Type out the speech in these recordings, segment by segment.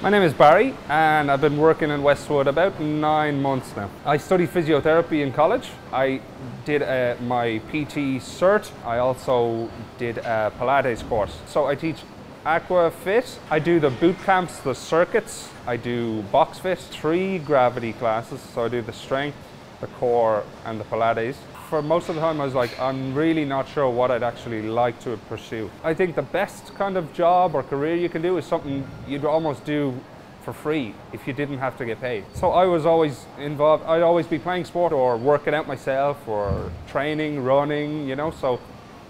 My name is Barry and I've been working in Westwood about 9 months now. I studied physiotherapy in college. I did my PT cert. I also did a Pilates course. So I teach Aqua Fit. I do the boot camps, the circuits. I do box fit, 3 gravity classes. So I do the strength, the core and the Pilates. For most of the time I was like, I'm really not sure what I'd actually like to pursue. I think the best kind of job or career you can do is something you'd almost do for free if you didn't have to get paid. So I was always involved, I'd always be playing sport or working out myself or training, running, you know, so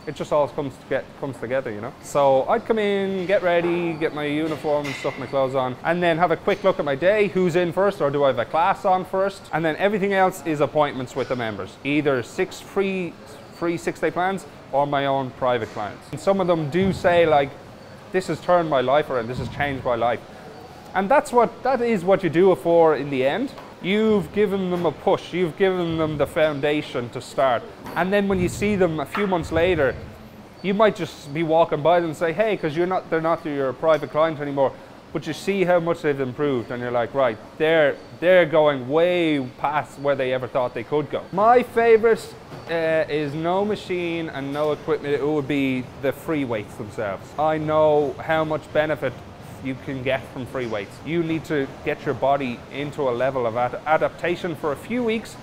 it just all comes together, you know. So I'd come in, get ready, get my uniform and stuff, my clothes on, and then have a quick look at my day, who's in first, or do I have a class on first? And then everything else is appointments with the members. Either 6 free 6-day plans or my own private clients. And some of them do say like, this has turned my life around, this has changed my life. And that is what you do it for in the end. You've given them a push, you've given them the foundation to start. And then when you see them a few months later, you might just be walking by them and say, hey, because they're not your private client anymore, but you see how much they've improved and you're like, right, they're going way past where they ever thought they could go. My favorite is no machine and no equipment. It would be the free weights themselves. I know how much benefit you can get from free weights. You need to get your body into a level of adaptation for a few weeks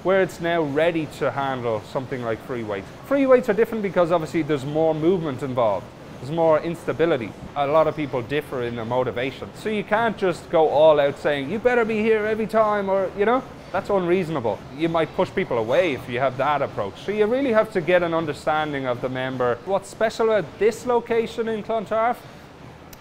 where it's now ready to handle something like free weights. Free weights are different because obviously there's more movement involved. There's more instability. A lot of people differ in their motivation. So you can't just go all out saying, you better be here every time, or, you know, that's unreasonable. You might push people away if you have that approach. So you really have to get an understanding of the member. What's special about this location in Clontarf,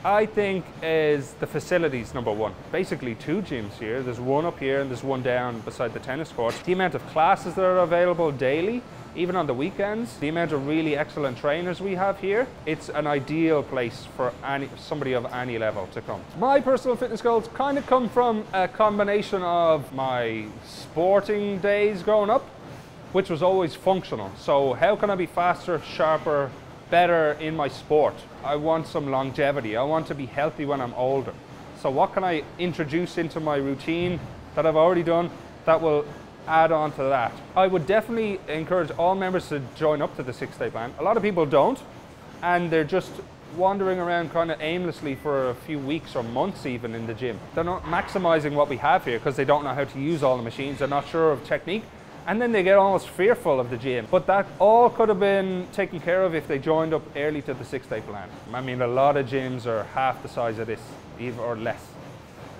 I think, is the facilities, number one. Basically 2 gyms here. There's one up here and there's one down beside the tennis court. The amount of classes that are available daily, even on the weekends, the amount of really excellent trainers we have here, it's an ideal place for somebody of any level to come. My personal fitness goals kind of come from a combination of my sporting days growing up, which was always functional. So how can I be faster, sharper, better in my sport? I want some longevity. I want to be healthy when I'm older. So what can I introduce into my routine that I've already done that will add on to that? I would definitely encourage all members to join up to the 6-day plan. A lot of people don't, and they're just wandering around kind of aimlessly for a few weeks or months even in the gym. They're not maximizing what we have here because they don't know how to use all the machines. They're not sure of technique. And then they get almost fearful of the gym. But that all could have been taken care of if they joined up early to the 6-day plan. I mean, a lot of gyms are half the size of this, even or less.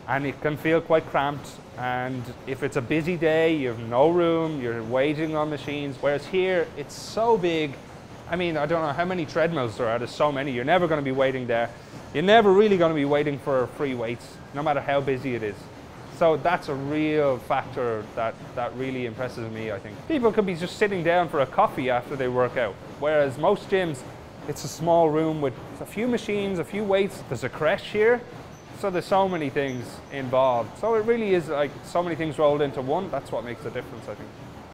And it can feel quite cramped. And if it's a busy day, you have no room, you're waiting on machines. Whereas here, it's so big. I mean, I don't know how many treadmills there are. There's so many. You're never going to be waiting there. You're never really going to be waiting for free weights, no matter how busy it is. So that's a real factor that really impresses me, I think. People could be just sitting down for a coffee after they work out, whereas most gyms, it's a small room with a few machines, a few weights. There's a creche here, so there's so many things involved. So it really is like so many things rolled into one. That's what makes the difference, I think.